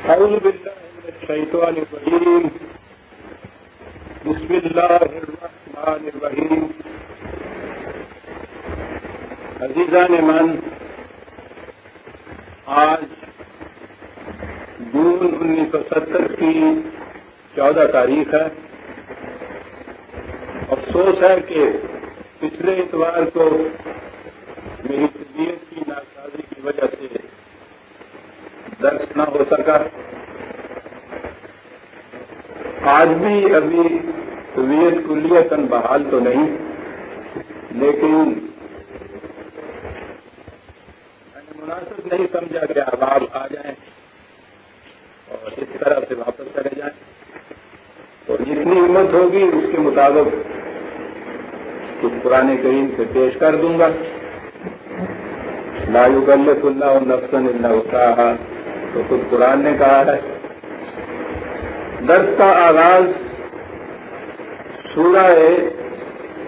اعوذ باللہ من الشیطان الرجیم بسم اللہ الرحمن الرحیم عزیزان من، آج جون 1970 کی 14 تاریخ ہے۔ افسوس ہے کہ پچھلے اتوار کو میری طبیعت کی ناسازی کی وجہ سے درس نہ ہو سکا۔ آج بھی ابھی طبیعت کلیتاً بحال تو نہیں، لیکن میں نے مناسب نہیں سمجھا کہ احباب آ جائیں اور اس طرح سے واپس چلے جائیں، تو جتنی ہمت ہوگی اس کے مطابق کچھ قرآن کریم سے پیش کر دوں گا۔ لا یکلف اللہ نفسا الا وسعہا، تو خود قرآن نے کہا ہے۔ درس کا آغاز سورہ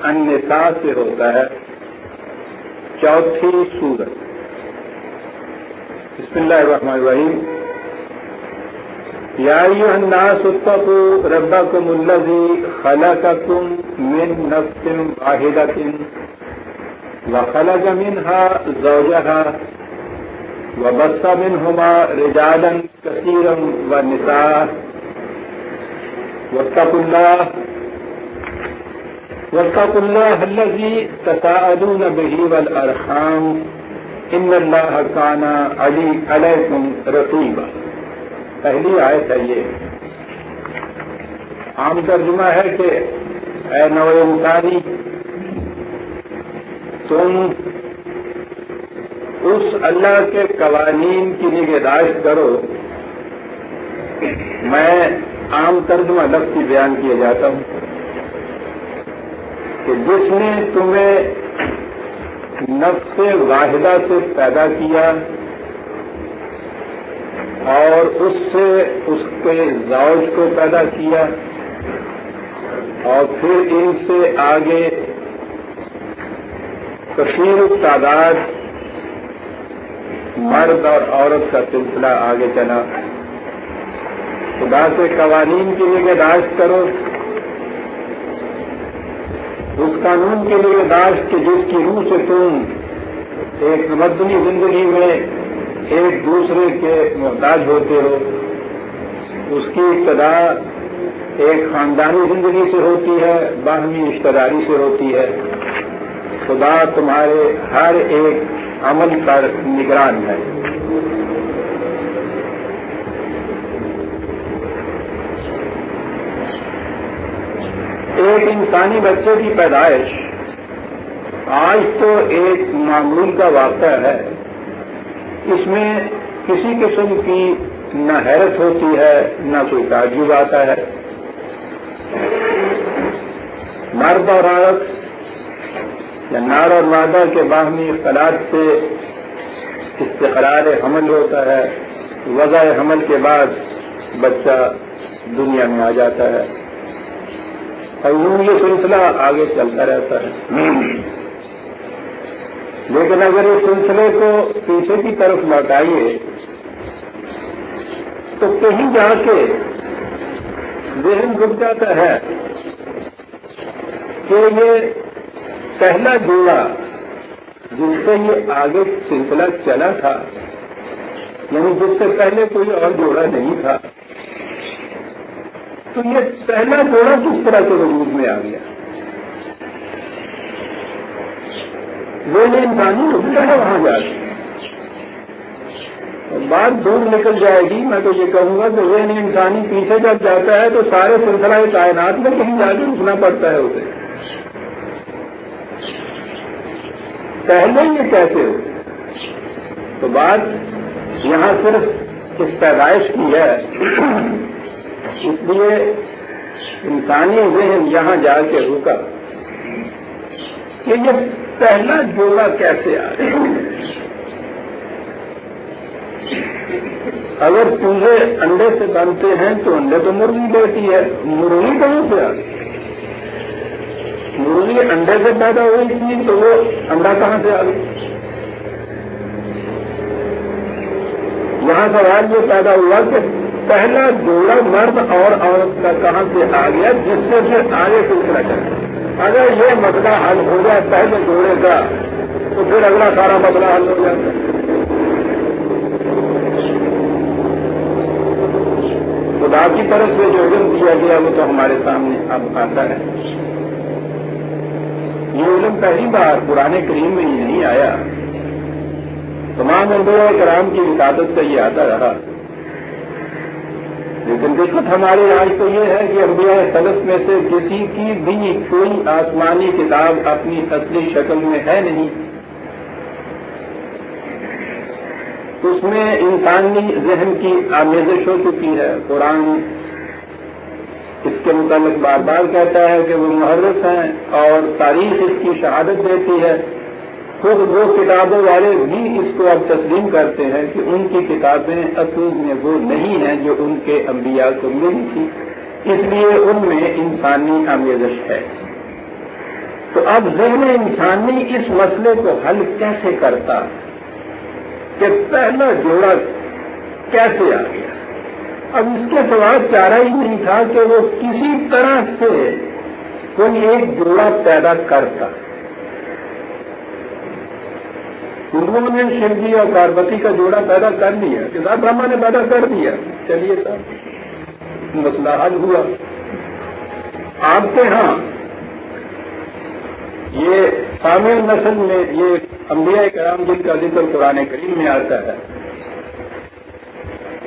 النساء سے ہوتا ہے، چوتھی سورت۔ بسم اللہ الرحمن الرحیم۔ یا ایھا الناس اتقوا ربکم الذی خلقکم من نفس واحدۃ وخلق منها زوجها وبث منهما رجالا كثيرا ونساء واتقوا الله الذي تساءلون به والأرحام ان اللہ كان علیکم رقیبا۔ پہلی آیت ہے یہ۔ عام ترجمہ ہے کہ اے نوع انسانی، تم اس اللہ کے قوانین کی نگہداشت کرو۔ میں عام ترجمہ لفظی بیان کیا جاتا ہوں کہ جس نے تمہیں نفس واحدہ سے پیدا کیا اور اس سے اس کے زوج کو پیدا کیا، اور پھر ان سے آگے کثیر تعداد مرد اور عورت کا سلسلہ آگے چلا۔ خدا کے قوانین کی نگہداشت کرو، اس قانون کی نگہداشت کہ جس کی روح سے تم ایک مدنی زندگی میں ایک دوسرے کے محتاج ہوتے ہو۔ اس کی ابتدا ایک خاندانی زندگی سے ہوتی ہے، باہمی رشتہ داری سے ہوتی ہے۔ خدا تمہارے ہر ایک عمل پر نگران ہے۔ ایک انسانی بچے کی پیدائش آج تو ایک معمول کا واقعہ ہے۔ اس میں کسی قسم کی نہ حیرت ہوتی ہے نہ کوئی تعجب آتا ہے۔ مرد اور عورت یا نر اور مادہ کے باہمی اختلاط سے استقرار حمل ہوتا ہے۔ وضع حمل کے بعد بچہ دنیا میں آ جاتا ہے، اور یوں یہ سلسلہ آگے چلتا رہتا ہے۔ لیکن اگر اس سلسلے کو پیچھے کی طرف لوٹائیے تو کہیں جا کے ذہن رک جاتا ہے کہ یہ پہلا جوڑا جس سے یہ آگے سلسلہ چلا تھا، یعنی جس سے پہلے کوئی اور جوڑا نہیں تھا، تو یہ پہلا جوڑا کس طرح کے وجود میں آ گیا؟ وہ انسانی رکتا ہے وہاں جا کے۔ بات دور نکل جائے گی، میں تو یہ کہوں گا کہ وہ انسانی پیچھے جب جاتا ہے تو سارے سلسلہ کائنات میں کہیں جا کے رکنا پڑتا ہے اسے۔ پہلے یہ کیسے ہو؟ تو بات یہاں صرف اس پیدائش کی ہے، اس لیے انسانی ذہن یہاں جا کے رکا کہ یہ پہلا جوڑا کیسے آ رہا ہے۔ اگر چوہے انڈے سے بنتے ہیں تو انڈے تو مرغی دیتی ہے، مرغی کہاں سے آ گئی؟ مرغی انڈے سے پیدا ہوئی تھی تو وہ انڈا کہاں سے آ گئی؟ یہاں سوال یہ پیدا ہوا کہ پہلا جوڑا مرد اور عورت کا کہاں سے آ گیا جس سے پھر آگے سلسلہ چلے. اگر یہ مسئلہ حل ہو جائے پہلے جوڑے کا تو پھر اگلا سارا مسئلہ حل ہو جاتا ہے. خدا کی طرف سے جو علم دیا گیا وہ تو ہمارے سامنے اب آتا ہے. یہ علم پہلی بار قرآن کریم میں ہی نہیں آیا، تمام انبیاء کرام کی عبادت سے یہ آتا رہا. لیکن دقت ہمارے آج تو یہ ہے کہ انبیاء سلف میں سے کسی کی بھی کوئی آسمانی کتاب اپنی اصلی شکل میں ہے نہیں. اس میں انسانی ذہن کی آمیزش ہو چکی ہے. قرآن اس کے متعلق بار بار کہتا ہے کہ وہ محرف ہیں اور تاریخ اس کی شہادت دیتی ہے. خود وہ کتابوں والے بھی اس کو اب تسلیم کرتے ہیں کہ ان کی کتابیں اصل میں وہ نہیں ہیں جو ان کے انبیاء کو ملی تھی، اس لیے ان میں انسانی آمیزش ہے. تو اب ذہن انسانی اس مسئلے کو حل کیسے کرتا کہ پہلا جوڑا کیسے آ گیا؟ اب اس کے سوا چارہ ہی نہیں تھا کہ وہ کسی طرح سے کوئی ایک جوڑا پیدا کرتا. انہوں نے شیو جی اور پاروتی کا جوڑا پیدا کر لیا کہ صاحب برہما نے پیدا کر دیا، چلیے صاحب مسئلہ حل ہوا. آپ کے ہاں یہ شامل نسل میں یہ انبیاء کرام جن کا ذکر قرآن کریم میں آتا ہے،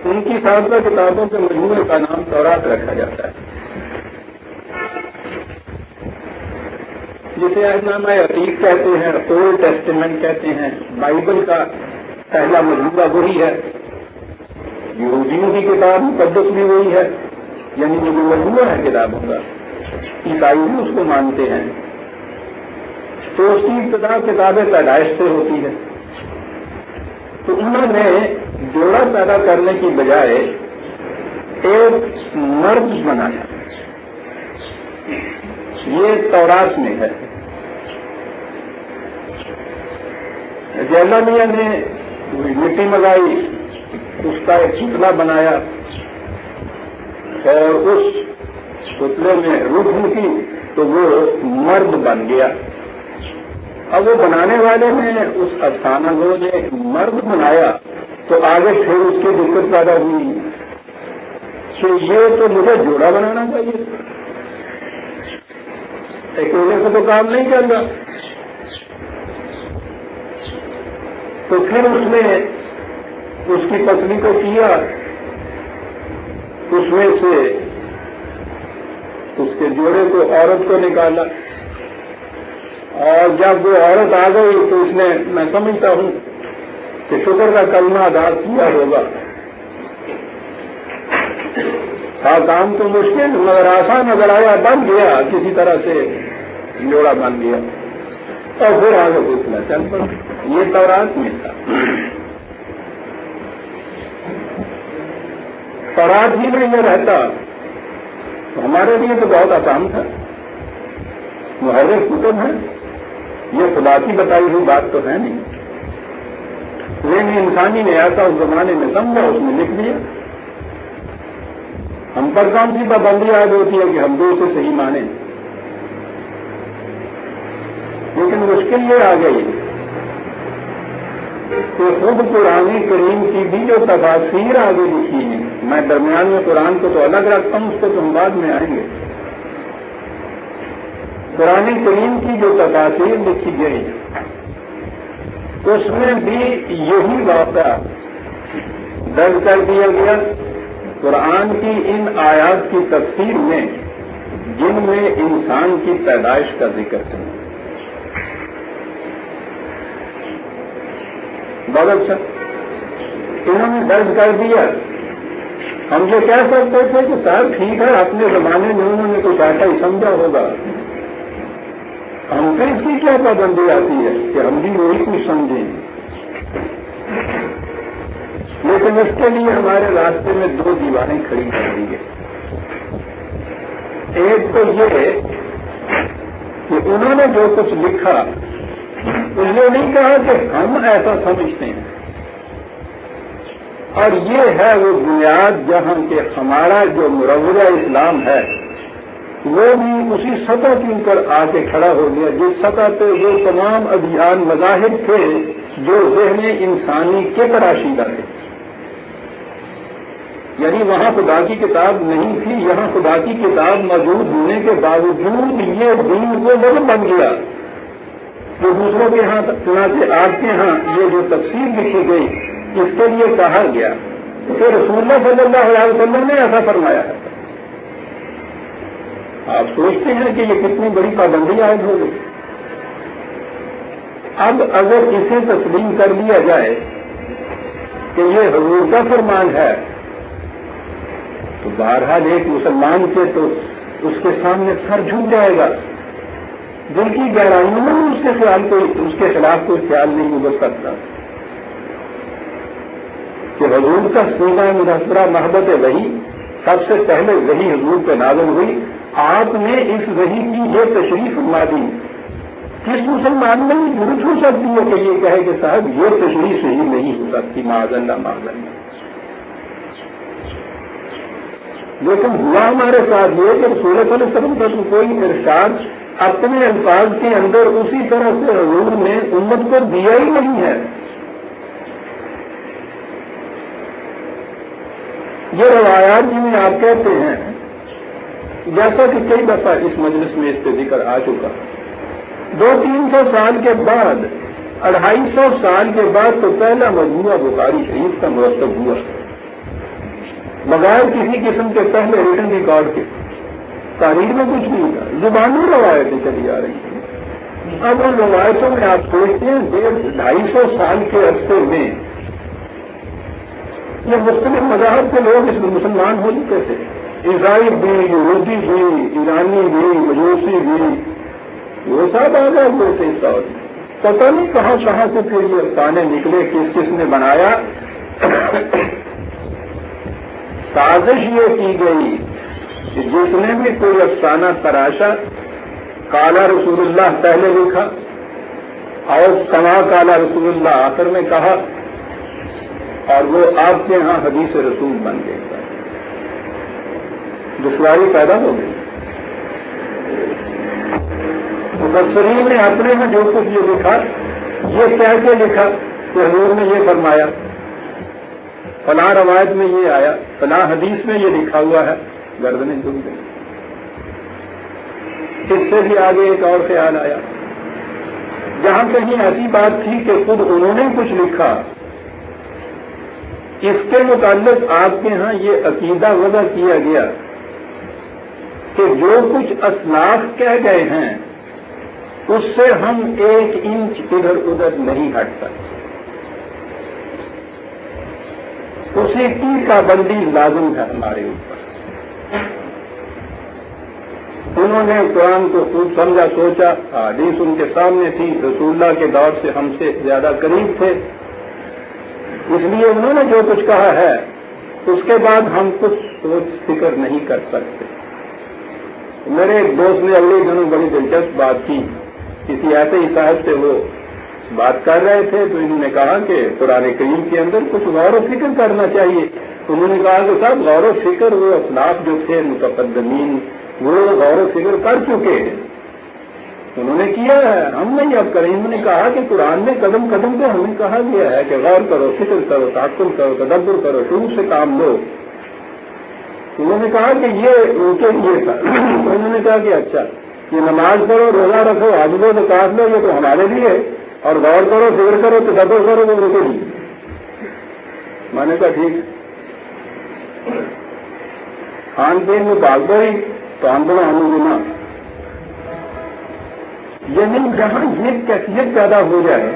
ان کی سابقہ کتابوں کے مجموعے کا نام تورات رکھا جاتا ہے، جسے اہدنامہ عتیق کہتے ہیں، اولڈ ٹیسٹیمنٹ کہتے ہیں. بائبل کا پہلا مجموعہ وہی ہے. یہودیوں کی کتاب مقدس بھی وہی ہے، یعنی جو مجموعہ ہے کتابوں کا. عیسائی بھی اس کو مانتے ہیں. تو اس کی ابتدا کتاب پیدائش سے ہوتی ہے. تو انہوں نے جوڑا پیدا کرنے کی بجائے ایک مرد بنایا. یہ تورات میں ہے. جیلا میاں نے مٹی منگائی، اس کا ایک پتلا بنایا اور اس پتلے میں روح کی تو وہ مرد بن گیا. اب وہ بنانے والے نے اس افسانہ کو نے مرد بنایا تو آگے پھر اس کی دقت پیدا ہوئی کہ یہ تو مجھے جوڑا بنانا چاہیے، اکیلے سے تو کام نہیں چل رہا. تو پھر اس نے اس کی پتلی کو کیا، اس میں سے اس کے جوڑے کو عورت کو نکالا، اور جب وہ عورت آ گئی تو اس نے، میں سمجھتا ہوں کہ شکر کا کلمہ ادا کیا ہوگا. کام تو مشکل مگر آسان نظر آیا، بن گیا کسی طرح سے جوڑا بن گیا اور پھر آگے پوچھنا چل پڑا. یہ تورات میں تھا. تورات ہی میں یہ رہتا تو ہمارے لیے تو بہت آسان تھا. محرف کتب ہے، یہ خدا کی بتائی ہوئی بات تو ہے نہیں، لیکن انسانی نے ایسا اس زمانے میں سمجھا، اس میں لکھ دیا. ہم پر کون سی پابندی عائد ہوتی ہے کہ ہم دو سے صحیح مانیں. لیکن مشکل یہ آ گئی کہ خود قرآن کریم کی بھی جو تفاسیر آگے لکھی ہیں، میں درمیان میں قرآن کو تو الگ رکھتا ہوں، اس کو تو ہم بعد میں آئیں گے. قرآن کریم کی جو تفاسیر لکھی گئی اس میں بھی یہی واقعہ درج کر دیا گیا. قرآن کی ان آیات کی تفسیر میں جن میں انسان کی پیدائش کا ذکر ہے. بہت اچھا، انہوں نے درج کر دیا. ہم یہ کہہ سکتے تھے کہ صاحب ٹھیک ہے، اپنے زمانے میں انہوں نے کچھ ایسا ہی سمجھا ہوگا، ہم پہ اس کی کیا پابندی آتی ہے کہ ہم بھی وہی کچھ سمجھیں. لیکن اس کے لیے ہمارے راستے میں دو دیواریں کھڑی کر دی گئی. ایک تو یہ کہ انہوں نے جو کچھ لکھا اس نے نہیں کہا کہ ہم ایسا سمجھتے ہیں، اور یہ ہے وہ بنیاد جہاں کہ ہمارا جو مروجہ اسلام ہے وہ بھی اسی سطح کے اوپر آ کے کھڑا ہو گیا جس سطح پہ وہ تمام ادیان مذاہب تھے جو ذہن انسانی کے تراشیدہ تھے. یعنی وہاں خدا کی کتاب نہیں تھی، یہاں خدا کی کتاب موجود ہونے کے باوجود یہ دین کو مذہب بن گیا. جو دوسروں کے ہاں چنانچہ آپ کے ہاں یہ جو تفسیر لکھی گئی اس کے لیے کہا گیا کہ رسول اللہ صلی اللہ علیہ وسلم نے ایسا فرمایا ہے. آپ سوچتے ہیں کہ یہ کتنی بڑی پابندی عائد ہو گئی. اب اگر اسے تسلیم کر لیا جائے کہ یہ حضور کا فرمان ہے تو بہرحال ایک مسلمان کے تو اس کے سامنے سر جھک جائے گا. دل کی گہرائیوں میں اس کے خلاف کوئی خیال نہیں ابھر سکتا کہ حضور کا سینا مدثرہ محبت وحی سب سے پہلے وحی حضور پہ نازل ہوئی. آپ نے اس وحی کی یہ تشریح فرما دی. کس مسلمان میں یہ ضرورت ہو سکتی ہے کہ یہ کہے کہ صاحب یہ تشریح صحیح نہیں ہو سکتی، معاذ اللہ معاذ اللہ. لیکن ہوا ہمارے ساتھ یہ کہ رسول اللہ صلی اللہ علیہ وسلم کا کوئی ارشاد اپنے الفاظ کے اندر اسی طرح سے حضور نے امت کو دیا ہی نہیں ہے. یہ روایات جنہیں آپ کہتے ہیں، جیسا کہ کئی دفعہ اس مجلس میں اس پہ ذکر آ چکا، 200-300 سال کے بعد 250 سال کے بعد تو پہلا مجموعہ بخاری شریف کا مرتب ہوا بغیر کسی قسم کے پہلے ریٹن ریکارڈ کے. تاریخ میں کچھ نہیں تھا، زبانی روایتیں چلی آ رہی ہیں. اب ان روایتوں میں آپ سوچتے ہیں 150-250 سال کے عرصے میں یہ مختلف مذاہب کے لوگ اس میں مسلمان ہو چکے تھے. عیسائی بھی، یہودی بھی، ایرانی بھی، مجوسی بھی، وہ سب آ گئے ہوئے تھے. اس وقت پتہ نہیں کہاں کہاں سے پھر یہ افسانے نکلے، کس کس نے بنایا. سازش یہ کی گئی کہ جس نے بھی کوئی افسانہ تراشا، کالا رسول اللہ پہلے لکھا اور کما کالا رسول اللہ آخر میں کہا، اور وہ آپ کے ہاں حدیث رسول بن گئے. دشواری پیدا ہو گئی. مفسرین نے اپنے میں جو کچھ یہ لکھا، یہ کہہ کے لکھا کہ حضور نے یہ فرمایا، فلاں روایت میں یہ آیا، فلاں حدیث میں یہ لکھا ہوا ہے، گردنیں جھک گئی. اس سے بھی آگے ایک اور خیال آیا، جہاں کہیں ایسی بات تھی کہ خود انہوں نے کچھ لکھا، اس کے متعلق آپ کے ہاں یہ عقیدہ وضع کیا گیا کہ جو کچھ اسلاف کہہ گئے ہیں اس سے ہم 1 انچ ادھر ادھر نہیں ہٹ سکتے. اسی کی پابندی لازم ہے ہمارے اوپر. انہوں نے قرآن کو خوب سمجھا سوچا، حدیث ان کے سامنے تھی، رسول اللہ کے دور سے ہم سے زیادہ قریب تھے، اس لیے انہوں نے جو کچھ کہا ہے اس کے بعد ہم کچھ سوچ فکر نہیں کر سکتے. میرے ایک دوست نے اگلے دنوں بڑی دلچسپ بات کی. کسی ایسے ہی صاحب سے وہ بات کر رہے تھے تو انہوں نے کہا کہ قرآن کریم کے اندر کچھ غور و فکر کرنا چاہیے. انہوں نے کہا کہ صاحب غور و فکر وہ اسلاف جو تھے متقدمین وہ غور و فکر کر چکے ہیں، انہوں نے کیا ہے، ہم نہیں اب کریں. انہوں نے کہا کہ قرآن میں قدم قدم پہ ہمیں کہا گیا ہے کہ غور کرو، فکر کرو، تعقل کرو، تدبر کرو، شروع سے کام لو. انہوں نے کہا کہ یہ ان کے لیے تھا. انہوں نے کہا کہ اچھا یہ نماز پڑھو، روزہ رکھو، حج لو، زکات لو، یہ تو ہمارے لیے، اور غور کرو، فکر کرو، تدبر کرو، وہ ان کے لیے. میں نے کہا ٹھیک، خان پین میں بھاگ گئی تو آندولن ہم گنا. یعنی جہاں یہ کیفیت پیدا ہو جائے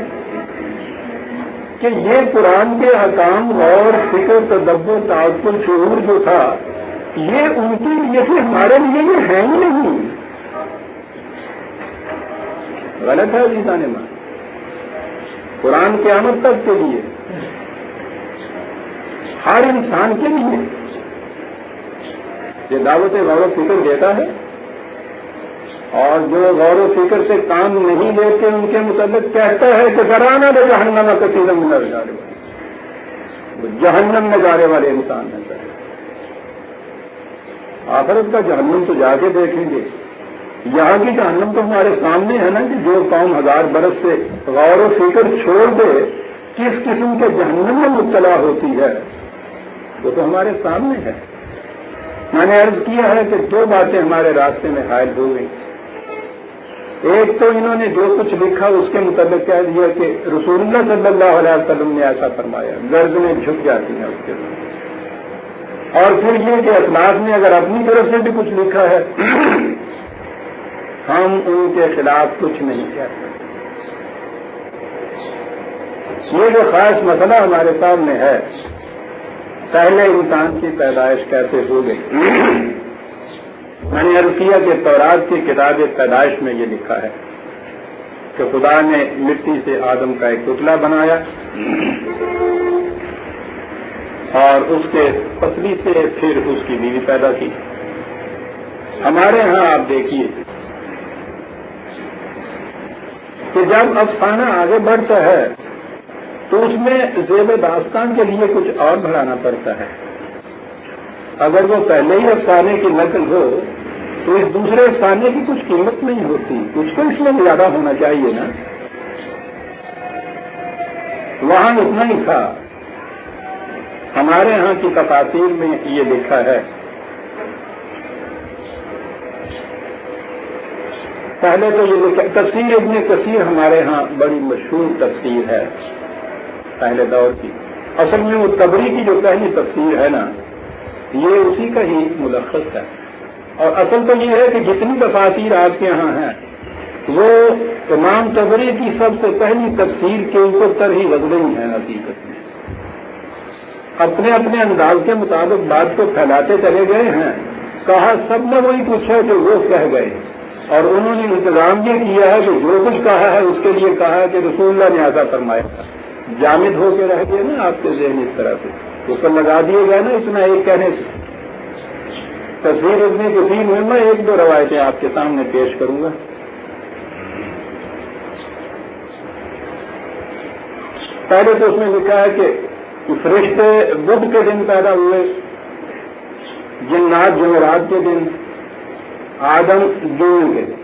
کہ یہ قرآن کے احکام اور فکر، تدبر، تعقل، شعور جو تھا یہ ان کے لیے تھے، ہمارے لیے یہ ہے ہی نہیں. غلط ہے جی جانے میں. قرآن قیامت تک کے لیے، ہر انسان کے لیے یہ دعوت غور و فکر دیتا ہے، اور جو غور و فکر سے کام نہیں لیتے ان کے متعلق کہتا ہے کہ کرانا دے جہنم کثیر من الرجال. تو جہنم میں جانے والے انسان ہیں. آخرت کا جہنم تو جا کے دیکھیں گے. یہاں کی جہنم تو ہمارے سامنے ہے نا کہ جو قوم 1000 برس سے غور و فکر چھوڑ دے کس قسم کے جہنم میں مبتلا ہوتی ہے وہ تو ہمارے سامنے ہے. میں نے عرض کیا ہے کہ 2 باتیں ہمارے راستے میں حائل ہو گئی. ایک تو انہوں نے جو کچھ لکھا اس کے مطابق کہہ دیا کہ رسول اللہ صلی اللہ علیہ وسلم نے ایسا فرمایا, گردنیں جھک جاتی ہیں اس کے بعد. اور پھر یہ کہ اسلاف نے اگر اپنی طرف سے بھی کچھ لکھا ہے ہم ان کے خلاف کچھ نہیں کہہ سکتے. یہ جو خاص مسئلہ ہمارے سامنے ہے, پہلے انسان کی پیدائش کیسے ہو گئی. میں نے عرض کیا کہ تورات کی کتاب پیدائش میں یہ لکھا ہے کہ خدا نے مٹی سے آدم کا ایک پتلا بنایا اور اس کے پسلی سے پھر اس کی بیوی پیدا کی. ہمارے ہاں آپ دیکھیے کہ جب افسانہ آگے بڑھتا ہے تو اس میں زیب داستان کے لیے کچھ اور بڑھانا پڑتا ہے. اگر وہ پہلے ہی افسانے کی نقل ہو تو اس دوسرے افسانے کی کچھ قیمت نہیں ہوتی, کچھ تو اس میں زیادہ ہونا چاہیے نا. وہاں اتنا ہی تھا. ہمارے ہاں کی تفاسیر میں یہ لکھا ہے, پہلے تو یہ لکھا, تفسیر ابن کثیر ہمارے ہاں بڑی مشہور تفسیر ہے پہلے دور کی. اصل میں وہ طبری کی جو پہلی تفسیر ہے نا یہ اسی کا ہی ملخص ہے. اور اصل تو یہ ہے کہ جتنی تفاسیر آپ کے یہاں ہیں وہ امام طبری کی سب سے پہلی تفسیر کے اوپر ہی لگ رہی ہیں. حقیقت میں اپنے اپنے انداز کے مطابق بات کو پھیلاتے چلے گئے ہیں. کہا سب نے وہی پوچھا کہ وہ کہہ گئے, اور انہوں نے انتظام یہ کیا ہے کہ جو کچھ کہا ہے اس کے لیے کہا ہے کہ رسول اللہ نے ایسا فرمایا. جامد ہو کے رہ گئے نا آپ کے ذہن اس طرح سے, اس پر لگا دیے گئے نا اتنا ایک کہنے سے. تصویر ابن کثیر میں میں 1-2 روایتیں آپ کے سامنے پیش کروں گا. پہلے تو اس میں لکھا ہے کہ فرشتے بدھ کے دن پیدا ہوئے, جنات جمعرات کے دن, آدم جمعے کے دن.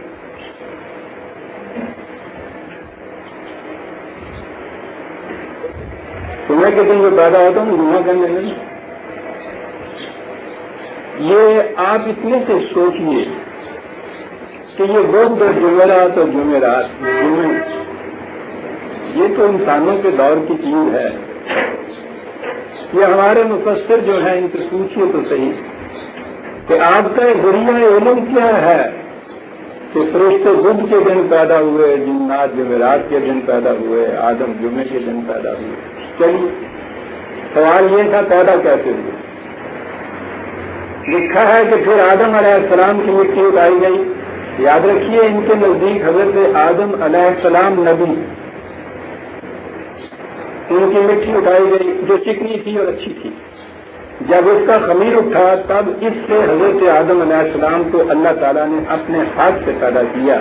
جمعے کے دن جو پیدا ہوتا ہوں جمعہ کرنے لگے. یہ آپ اتنے سے سوچیے کہ یہ بدھ جمعرات اور جمعرات جمعے یہ تو انسانوں کے دور کی چیز ہے. یہ ہمارے مفسر جو ہیں ان سے پوچھیے تو صحیح کہ آپ کا ذریعہ علم کیا ہے کہ فرشتے بدھ کے دن پیدا ہوئے, جنات جمعرات کے دن پیدا ہوئے, آدم جمعے کے دن پیدا ہوئے. چلیے سوال یہ تھا پیدا کیسے ہوئے. لکھا ہے کہ پھر آدم علیہ السلام کی مٹی اٹھائی گئی. یاد رکھیے ان کے نزدیک حضرت آدم علیہ السلام نبی, ان کی مٹی اٹھائی گئی جو چکنی تھی اور اچھی تھی. جب اس کا خمیر اٹھا تب اس سے حضرت آدم علیہ السلام کو اللہ تعالیٰ نے اپنے ہاتھ سے پیدا کیا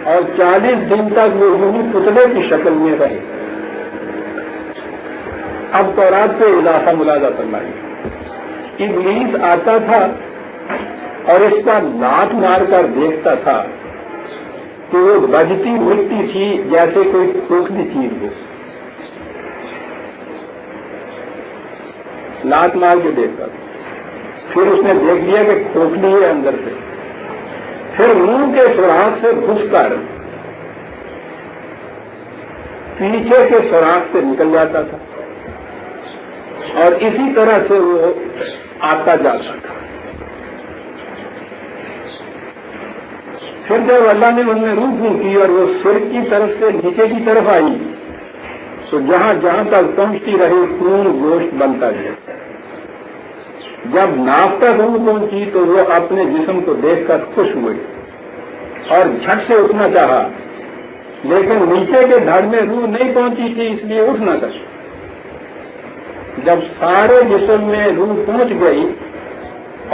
اور 40 دن تک وہ یوں پتلے کی شکل میں رہے. اب تورات پہ اضافہ ملاحظہ فرمائیے. ابلیس آتا تھا اور اس کا لات مار کر دیکھتا تھا کہ وہ بجتی مٹی تھی جیسے کوئی کھوکھلی چیز ہو. لات مار کے دیکھتا تھا, پھر اس نے دیکھ لیا کہ کھوکھلی ہے اندر سے, پھر منہ کے سوراخ سے گھس کر پیچھے کے سوراخ سے نکل جاتا تھا اور اسی طرح سے وہ آتا جاتا تھا. پھر جب اللہ نے ان میں روح پھونکی اور وہ سر کی طرف سے نیچے کی طرف آئی تو جہاں جہاں تک پہنچتی رہی خون گوشت بنتا گیا. جب ناف تک روح پہنچی تو وہ اپنے جسم کو دیکھ کر خوش ہوئے اور جھٹ سے اٹھنا چاہا, لیکن نیچے کے دھڑ میں روح نہیں پہنچی تھی اس لیے اٹھ نہ سکا. جب سارے جسم میں روح پہنچ گئی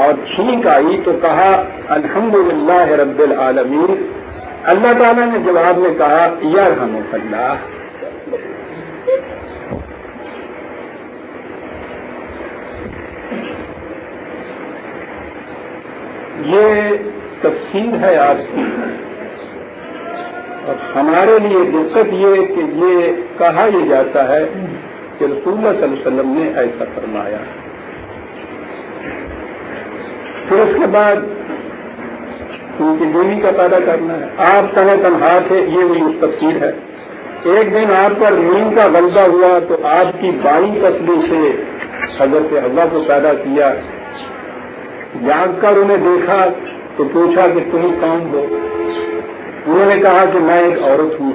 اور چھینک آئی تو کہا الحمدللہ رب العالمین. اللہ تعالیٰ نے جواب میں کہا یرحمک اللہ. یہ تفصیل ہے آج کی، اور ہمارے لیے دقت یہ کہ یہ کہا یہ جاتا ہے کہ رسول اللہ صلی اللہ علیہ وسلم نے ایسا فرمایا. پھر اس کے بعد ان کی بیوی کا پیدا کرنا ہے. آپ تنہا تھے، یہ بھی تفصیل ہے. ایک دن آپ پر نیند کا غلبہ ہوا تو آپ کی بائیں پسلی سے حضرت حوا کو پیدا کیا. جاگ کر انہیں دیکھا تو پوچھا کہ تم کون ہو؟ انہوں نے کہا کہ میں ایک عورت ہوں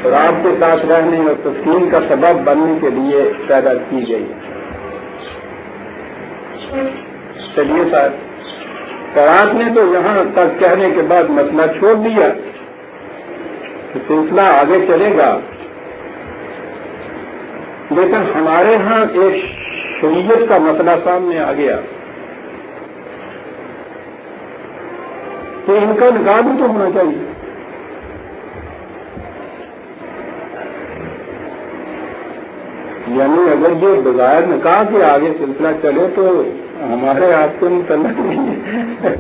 اور آپ کے ساتھ رہنے اور تسکین کا سبب بننے کے لیے پیدا کی گئی. چلیے صاحب، قرآن نے تو یہاں تک کہنے کے بعد مسئلہ چھوڑ دیا، سلسلہ آگے چلے گا. لیکن ہمارے ہاں ایک شریعت کا مسئلہ سامنے آ گیا کہ ان کا نکاح بھی تو ہونا چاہیے. یعنی اگر یہ بغیر نکاح کے آگے سلسلہ چلے تو ہمارے آپ کے متعلق نہیں ہے.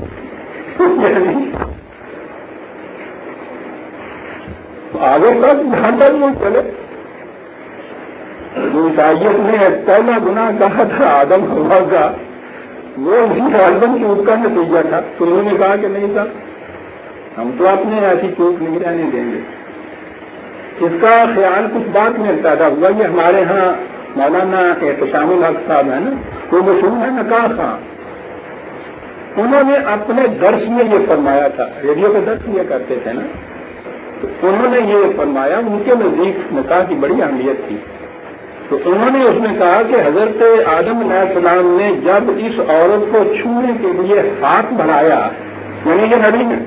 آگے تک جہاں تک وہ چلے. جو عیسائیت نے پہلا گناہ کہا تھا آدم حوا کا، وہ اسی آدم چوک کا نتیجہ تھا. انہوں نے کہا کہ نہیں تھا، ہم تو اپنے ایسی چوک نہیں رہنے دیں گے. اس کا خیال کچھ بات میں پیدا ہوا. یہ ہمارے ہاں مولانا احتشام الحق صاحب ہے نا، وہ مشہور ہے نکاح خاں. انہوں نے اپنے درس میں یہ فرمایا تھا، ریڈیو پہ درس یہ کرتے تھے نا، تو انہوں نے یہ فرمایا، ان کے نزدیک نکاح کی بڑی اہمیت تھی. تو انہوں نے اس میں کہا کہ حضرت آدم علیہ السلام نے جب اس عورت کو چھونے کے لیے ہاتھ بڑھایا، یعنی کہ نبی نے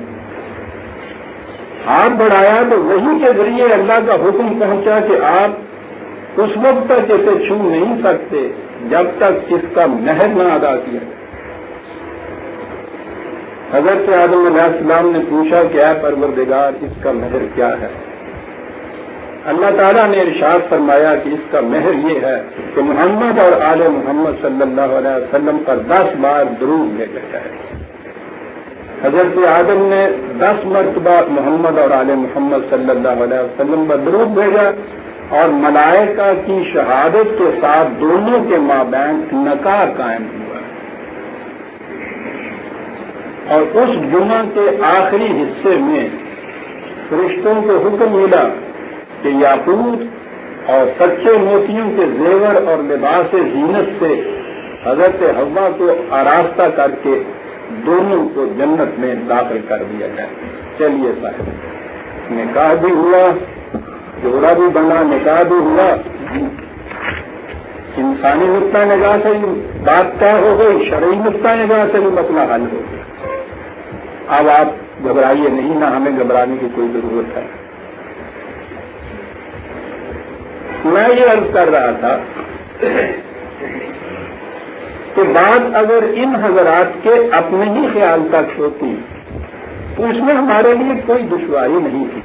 ہاتھ بڑھایا، تو وہی کے ذریعے اللہ کا حکم پہنچا کہ آپ اس وقت تک اسے چھو نہیں سکتے جب تک اس کا مہر نہ ادا کیا. حضرت آدم علیہ السلام نے پوچھا کہ اے پروردگار، اس کا مہر کیا ہے؟ اللہ تعالیٰ نے ارشاد فرمایا کہ اس کا مہر یہ ہے کہ محمد اور آل محمد صلی اللہ علیہ وسلم پر 10 بار درود بھیجا جائے. حضرت آدم نے 10 مرتبہ محمد اور آل محمد صلی اللہ علیہ وسلم پر درود بھیجا، اور ملائکہ کی شہادت کے ساتھ دونوں کے مابین نکاح قائم ہوا. اور اس جمعہ کے آخری حصے میں فرشتوں کو حکم ملا کہ یاقوت اور سچے موتیوں کے زیور اور لباس زینت سے حضرت حوا کو آراستہ کر کے دونوں کو جنت میں داخل کر دیا جائے. چلیے صاحب، نکاح بھی ہوا، جوڑا بھی بنا، نکاح بھی ہوا. انسانی نقطہ نگاہ سے بات طے ہو گئی، شرعی نقطہ نگاہ سے بھی مسئلہ حل ہو گیا. اب آپ گھبرائیے نہیں، نہ ہمیں گھبرانے کی کوئی ضرورت ہے. میں یہ عرض کر رہا تھا کہ بات اگر ان حضرات کے اپنے ہی خیال تک ہوتی تو اس میں ہمارے لیے کوئی دشواری نہیں تھی.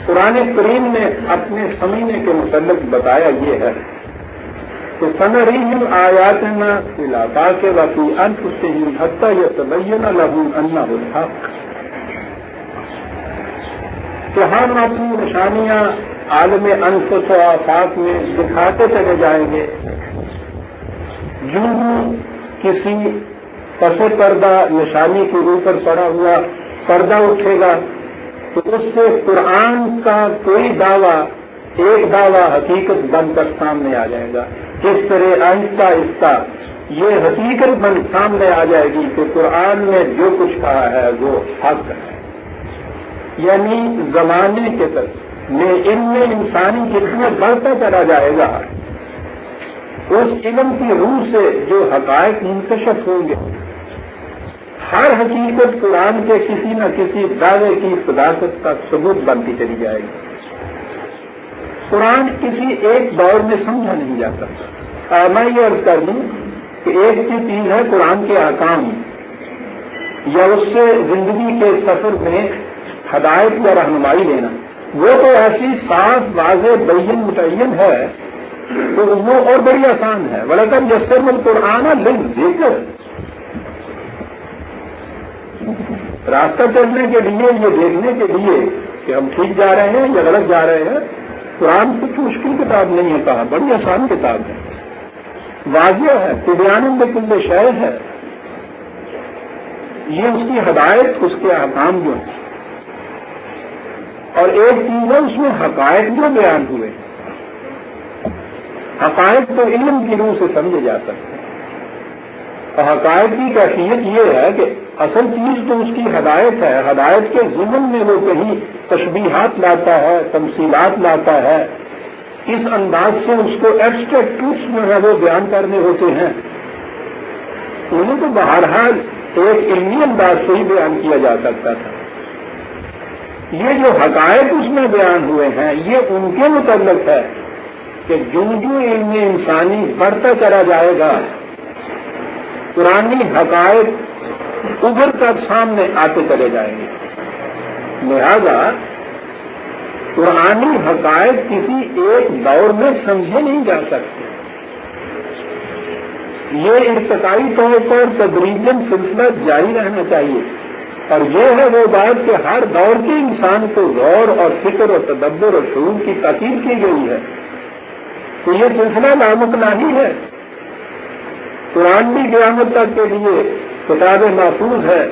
قرآن کریم نے اپنے سمجھنے کے متعلق بتایا یہ ہے کہ سنريهم آياتنا في الآفاق وفي أنفسهم حتى يتبين لهم أنه الحق، کہ ہم اپنی نشانیاں عالم انفس و آفاق میں دکھاتے چلے جائیں گے. جو کسی پس پردہ نشانی کے اوپر پڑا ہوا پردہ اٹھے گا تو اس سے قرآن کا کوئی دعویٰ، ایک دعویٰ حقیقت بن کر سامنے آ جائے گا. اس طرح آہستہ آہستہ یہ حقیقت بن سامنے آ جائے گی کہ قرآن نے جو کچھ کہا ہے وہ حق ہے. یعنی زمانے کے طرف میں علم انسانی جتنا بڑھتا چلا جائے گا، اس علم کی روح سے جو حقائق منکشف ہوں گے، ہر حقیقت قرآن کے کسی نہ کسی دعوے کی صداقت کا ثبوت بنتی چلی جائے گی. قرآن کسی ایک دور میں سمجھا نہیں جا سکتا. میں یہ عرض کر دوں کہ ایک چیز ہے قرآن کے احکام یا اس سے زندگی کے سفر میں ہدایت یا رہنمائی لینا، وہ تو ایسی صاف واضح بین متعین ہے تو وہ اور بڑی آسان ہے. وَلَقَدْ يَسَّرْنَا الْقُرْآنَ لِلذِّكْرِ. راستہ چلنے کے لیے، یہ دیکھنے کے لیے کہ ہم ٹھیک جا رہے ہیں یا غلط جا رہے ہیں. قرآن کچھ مشکل کتاب نہیں ہے، کہا بڑی آسان کتاب ہے، واضح ہے، تبیان لکل شیء ہے. یہ اس کی ہدایت، اس کے احکام جو ہیں. اور ایک چیز ہے اس میں حقائق جو بیان ہوئے. حقائق تو علم کی روح سے سمجھے جا سکتے ہیں، اور حقائق کی کیفیت یہ ہے کہ اصل چیز تو اس کی ہدایت ہے. ہدایت کے ضمن میں وہ کہیں تشبیہات لاتا ہے، تمثیلات لاتا ہے، اس انداز سے اس کو ایبسٹریکٹ ٹروتھس جو ہے وہ بیان کرنے ہوتے ہیں. انہیں تو بہرحال ایک علمی انداز سے ہی بیان کیا جا سکتا تھا. یہ جو حقائق اس میں بیان ہوئے ہیں یہ ان کے متعلق ہے کہ جو علم انسانی بڑھتا چلا جائے گا، پرانی حقائق ابھر کر سامنے آتے چلے جائیں گے. لہذا پرانی حقائق کسی ایک دور میں سمجھے نہیں جا سکتے. یہ ارتقائی طور پر تدریجاً سلسلہ جاری رہنا چاہیے. اور یہ ہے وہ بات کہ ہر دور کے انسان کو غور اور فکر اور تدبر اور شعور کی تاکید کی گئی ہے. تو یہ سلسلہ لامکانی ہے. قرآن بھی قیامت تک کے لیے کتاب محفوظ ہے.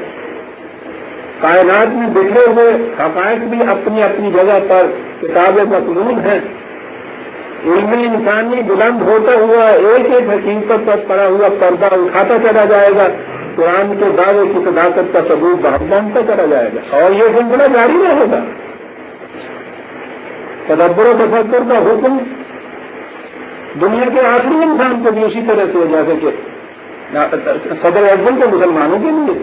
کائنات میں بکھرے ہوئے حقائق بھی اپنی اپنی جگہ پر کتاب مقلوب ہیں. علم انسانی بلند ہوتا ہوا ایک ایک حقیقت پر پڑا ہوا پردہ اٹھاتا چلا جائے گا. قرآن کے دعوے کی صداقت کا ثبوت بانٹتا چلا جائے گا، اور یہ سلسلہ جاری رہے گا. تدبر و تفکر کا حکم دنیا کے آخری انسان کو بھی اسی طرح سے جیسے کہ صدر اعظم کے مسلمانوں کے لیے.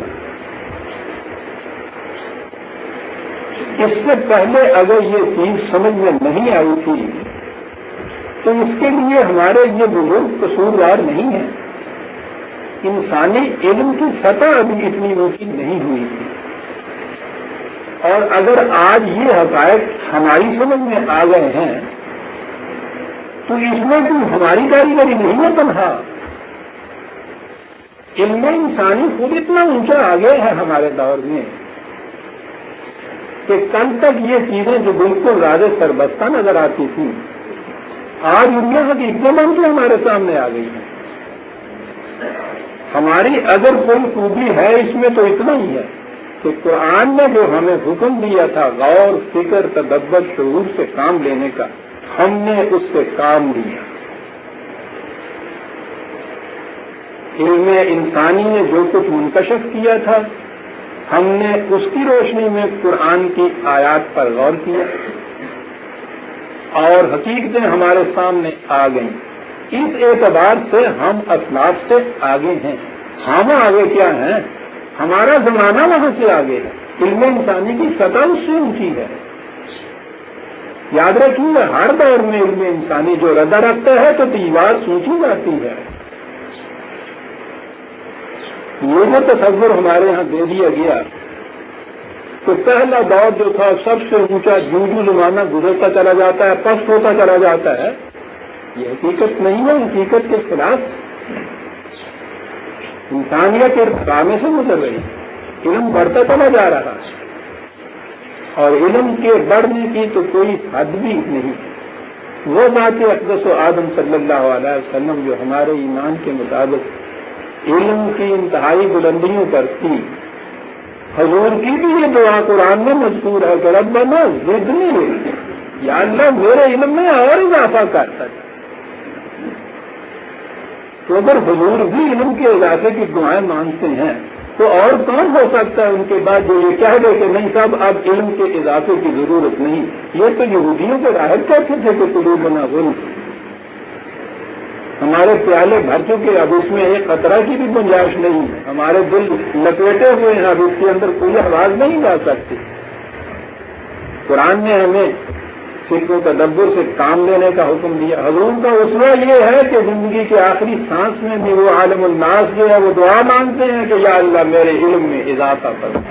اس سے پہلے اگر یہ چیز سمجھ میں نہیں آئی تھی تو اس کے لیے ہمارے یہ بزرگ قصوروار نہیں ہیں. انسانی علم کی سطح ابھی اتنی اونچی نہیں ہوئی تھی. اور اگر آج یہ حقائق ہماری سمجھ میں آ گئے ہیں تو اس میں کوئی ہماری کاریگری نہیں ہے تنہا. علم انسانی خود اتنا اونچا آگے ہے ہمارے دور میں کہ کل تک یہ چیزیں جو بالکل راز سربستہ نظر آتی تھی آج دنیا حقیقتیں بن کے ہمارے سامنے آ گئی ہیں. ہماری اگر کوئی خوبی ہے اس میں تو اتنا ہی ہے کہ قرآن نے جو ہمیں حکم دیا تھا غور فکر تدبر شعور سے کام لینے کا، ہم نے اس سے کام لیا. علم انسانی نے جو کچھ منکشف کیا تھا ہم نے اس کی روشنی میں قرآن کی آیات پر غور کیا اور حقیقتیں ہمارے سامنے آ گئیں. اس اعتبار سے ہم اسلاف سے آگے ہیں. ہم آگے کیا ہیں؟ ہمارا زمانہ وہاں سے آگے ہے. علم انسانی کی سطح اس سے اونچی ہے. یاد رکھیے ہر دور میں علم انسانی جو ردہ رکھتا ہے تو تیوار سوچی جاتی ہے. یہ جو تصور ہمارے ہاں دے دیا گیا تو پہلا دور جو تھا سب سے اونچا، جو زمانہ گزرتا چلا جاتا ہے پست ہوتا چلا جاتا ہے، یہ حقیقت نہیں ہے. حقیقت کے خلاف انسانیت ارتقامے سے گزر رہی. علم بڑھتا چلا جا رہا ہے اور علم کے بڑھنے کی تو کوئی حد بھی نہیں. وہ ذات اقدس و آدم صلی اللہ علیہ وسلم جو ہمارے ایمان کے مطابق علم کی انتہائی بلندیوں پر تھی، حضور کی بھی یہ دعا قرآن میں مذکور ہے کہ ربنا زدنی، یا اللہ میرے علم میں اور اضافہ کرتا ہے. تو اگر حضور بھی علم کے اضافے کی دعائیں مانگتے ہیں تو اور کون ہو سکتا ہے ان کے بعد جو یہ کہہ دے کہ نہیں صاحب اب علم کے اضافے کی ضرورت نہیں. یہ تو یہودیوں کے راہب کہتے تھے کہ قلوبنا غلف، ہمارے پیالے بھر چکے، اب اس میں ایک قطرہ کی بھی گنجائش نہیں ہے. ہمارے دل لپیٹے ہوئے ہیں، اب اس کے اندر کوئی آواز نہیں جا سکتی. قرآن نے ہمیں فکر و تدبر سے کام لینے کا حکم دیا. حضور کا اسوہ یہ ہے کہ زندگی کے آخری سانس میں بھی وہ عالم الناس جو ہے وہ دعا مانگتے ہیں کہ یا اللہ میرے علم میں اضافہ کرو.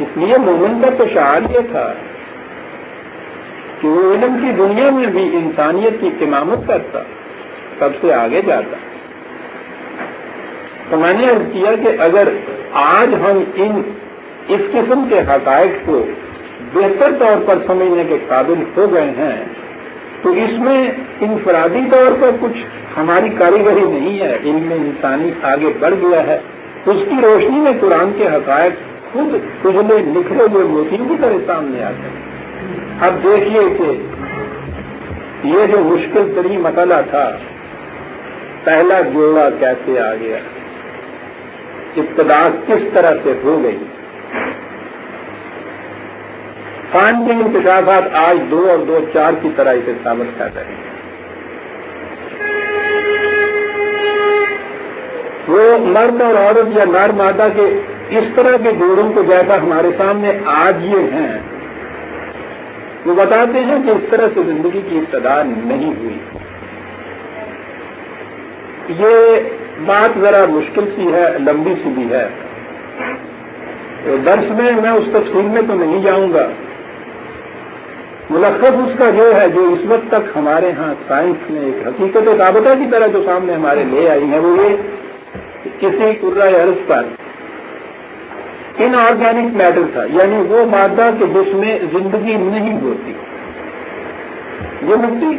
اس لیے مومن کا تو شعار یہ تھا کہ وہ علم کی دنیا میں بھی انسانیت کی امامت کرتا، سب سے آگے جاتا۔ تو میں نے عرض کیا کہ اگر آج ہم اس قسم کے حقائق کو بہتر طور پر سمجھنے کے قابل ہو گئے ہیں تو اس میں انفرادی طور پر کچھ ہماری کاریگری نہیں ہے، علم انسانی آگے بڑھ گیا ہے۔ اس کی روشنی میں قرآن کے حقائق خود اجلے نکھرے ہوئے موتیوں کی طرح سامنے آتے ہیں۔ اب دیکھیے کہ یہ جو مشکل ترین مسئلہ تھا، پہلا جوڑا کیسے آ گیا، ابتدا کس طرح سے ہو گئی۔ پانچ انکشافات آج 2 اور 2 4 کی طرح اسے ثابت کر رہے ہیں۔ وہ مرد اور عورت یا نر مادہ کے اس طرح کے جوڑوں کو جیسا ہمارے سامنے آج یہ ہیں، وہ بتاتے ہیں کہ اس طرح سے زندگی کی ابتدا نہیں ہوئی۔ یہ بات ذرا مشکل سی ہے، لمبی سی بھی ہے، درس میں اس تفصیل میں تو نہیں جاؤں گا۔ ملخص اس کا جو ہے، جو اس وقت تک ہمارے ہاں سائنس نے ایک حقیقت ثابتہ کی طرح جو سامنے ہمارے لے آئی ہے، وہ یہ کہ کسی کرۂ ارض پر ان آرگینک میٹر تھا، یعنی وہ مادہ کہ جس میں زندگی نہیں ہوتی، یہ مٹی،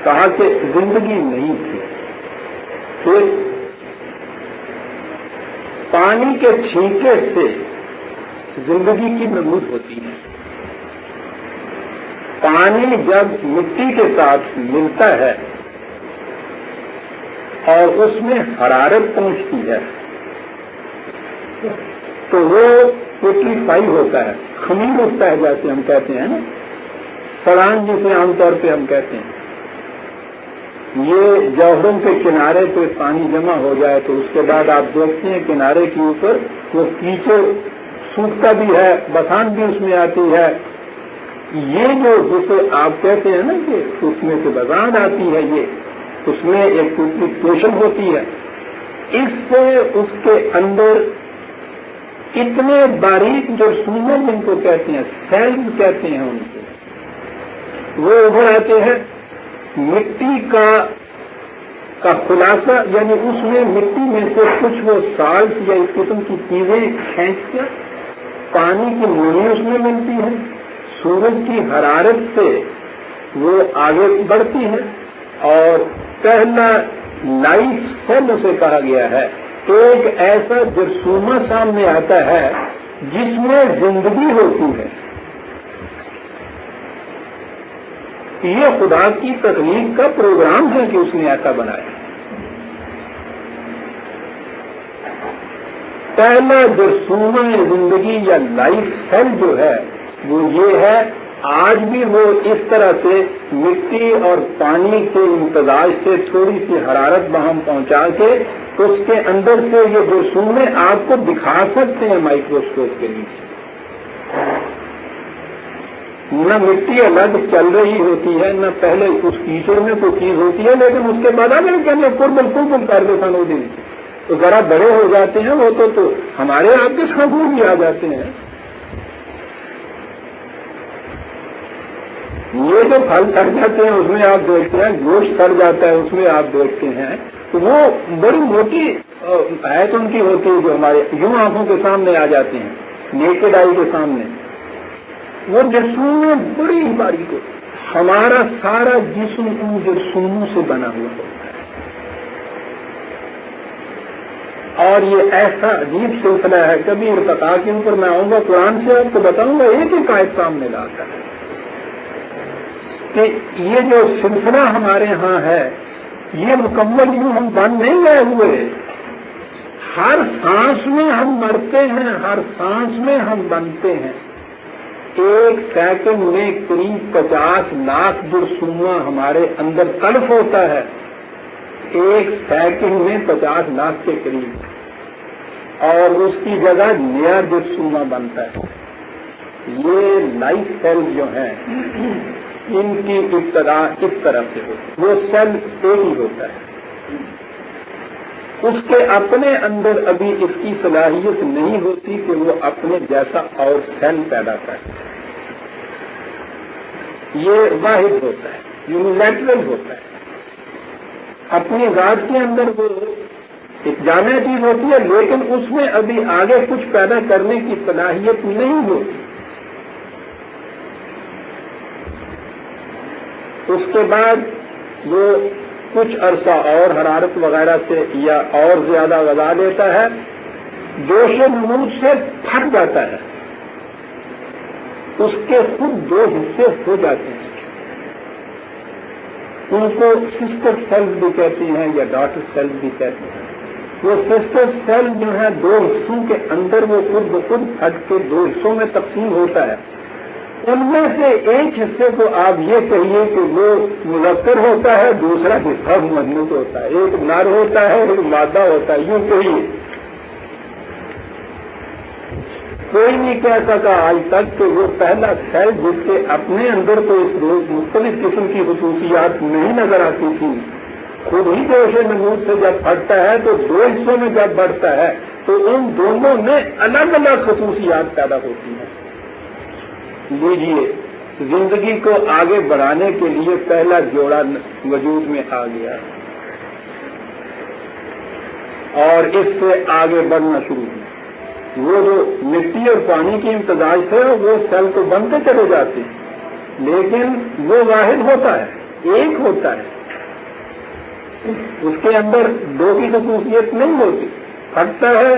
کہا کہ زندگی نہیں تھی۔ پھر پانی کے چھینکے سے زندگی کی نمود ہوتی ہے۔ پانی جب مٹی کے ساتھ ملتا ہے اور اس میں حرارت پہنچتی ہے تو وہ پیٹریفائی ہوتا ہے، خمیر ہوتا ہے، جیسے ہم کہتے ہیں نا، سڑان جسے عام طور پہ ہم کہتے ہیں۔ یہ جوہروں کے کنارے پہ پانی جمع ہو جائے تو اس کے بعد آپ دیکھتے ہیں کنارے کے اوپر وہ کیچڑ سوکھتا بھی ہے، بسان بھی اس میں آتی ہے۔ یہ جو جسے آپ کہتے ہیں نا کہ اس میں سے بسان آتی ہے، یہ اس میں ایک پیوریفیکیشن ہوتی ہے، اس سے اس کے اندر اتنے باریک جو سونے جن کو کہتے ہیں، سیلز کہتے ہیں ان کو، وہ ابھر آتے ہیں۔ مٹی کا خلاصہ، یعنی اس میں مٹی میں سے کچھ وہ سالٹ یا اس قسم کی چیزیں کھینچ کر پانی کی نمی اس میں ملتی ہے، سورج کی حرارت سے وہ آگے بڑھتی ہے، اور پہلا لائف سیل اسے کہا گیا ہے، ایک ایسا جرثومہ سامنے آتا ہے جس میں زندگی ہوتی ہے۔ یہ خدا کی تخلیق کا پروگرام ہے کہ اس نے ایسا بنایا۔ پہلا جرثومہ زندگی یا لائف سیل جو ہے وہ یہ ہے، آج بھی وہ اس طرح سے مٹی اور پانی کے امتزاج سے تھوڑی سی حرارت باہم پہنچا کے اس کے اندر سے یہ جرثومے آپ کو دکھا سکتے ہیں مائکروسکوپ کے نیچے۔ نہ مٹی الگ چل رہی ہوتی ہے، نہ پہلے اس کیچڑ میں کوئی چیز ہوتی ہے، لیکن اس کے بعد اگر کہنے بالکل کر دے سنو دن تو ذرا بڑے ہو جاتے ہیں وہ تو ہمارے آپ کے خبر بھی آ جاتے ہیں۔ یہ جو پھل سڑ جاتے ہیں اس میں آپ دیکھتے ہیں، گوشت سڑ جاتا ہے اس میں آپ دیکھتے ہیں، تو وہ بڑی موٹی حیث ان کی ہوتی ہے جو ہمارے یوں آنکھوں کے سامنے آ جاتے ہیں، نیکڈ آئی کے سامنے۔ وہ جرثومے بڑی باریک ہوتی، ہمارا سارا جسم ان جرثوموں سے بنا ہوا ہوتا ہے، اور یہ ایسا عجیب سلسلہ ہے، کبھی ارتقاء کے اوپر میں آؤں گا، قرآن سے آپ کو بتاؤں گا، ایک ایک آیت سامنے لاتا ہے کہ یہ جو سلسلہ ہمارے ہاں ہے یہ مکمل یوں ہم بن نہیں گئے ہوئے، ہر سانس میں ہم مرتے ہیں، ہر سانس میں ہم بنتے ہیں۔ ایک سیکنڈ میں قریب 50 لاکھ جرثومہ ہمارے اندر تلف ہوتا ہے، ایک سیکنڈ میں 50 لاکھ کے قریب، اور اس کی جگہ نیا جرثومہ بنتا ہے۔ یہ لائف سیل جو ہیں ان کی ابتدا اس طرح سے ہوتی ہے، وہ سیل ایک ہی ہوتا ہے، اس کے اپنے اندر ابھی اس کی صلاحیت نہیں ہوتی کہ وہ اپنے جیسا اور سیل پیدا کرے. یہ واحد ہوتا ہے، یونیلیٹرل ہوتا ہے. اپنی ذات کے اندر وہ ایک جامع چیز ہوتی ہے، لیکن اس میں ابھی آگے کچھ پیدا کرنے کی صلاحیت نہیں ہوتی. اس کے بعد وہ کچھ عرصہ اور حرارت وغیرہ سے یا اور زیادہ غذا لیتا ہے، جوش نمود سے پھٹ جاتا ہے. اس کے خود دو حصے ہو جاتے ہیں. ان کو سسٹر سیل بھی کہتے ہیں یا ڈاٹر سیل بھی کہتے ہیں. وہ سسٹر سیل جو ہے دو حصوں کے اندر وہ خود بخود پھٹ کے دو حصوں میں تقسیم ہوتا ہے. ان میں سے ایک حصے کو آپ یہ کہیے کہ وہ مذکر ہوتا ہے، دوسرا حصہ مؤنث ہوتا ہے. ایک نر ہوتا ہے، ایک مادہ ہوتا ہے. یوں کہیے کوئی نہیں کہہ سکا آج تک کہ وہ پہلا سیل جس کے اپنے اندر تو اس روز مختلف قسم کی خصوصیات نہیں نظر آتی تھی، خود ہی جوش نمود سے جب پھٹتا ہے تو دو حصوں میں جب بڑھتا ہے تو ان دونوں میں الگ الگ خصوصیات پیدا ہوتی ہیں. لیجیے زندگی کو آگے بڑھانے کے لیے پہلا جوڑا وجود میں آ گیا اور اس سے آگے بڑھنا شروع ہوا. وہ جو مٹی اور پانی کی امتزاج تھے وہ سیل تو بنتے چلے جاتے ہیں، لیکن وہ واحد ہوتا ہے، ایک ہوتا ہے. اس کے اندر دو کی خصوصیت نہیں ہوتی. پھٹتا ہے،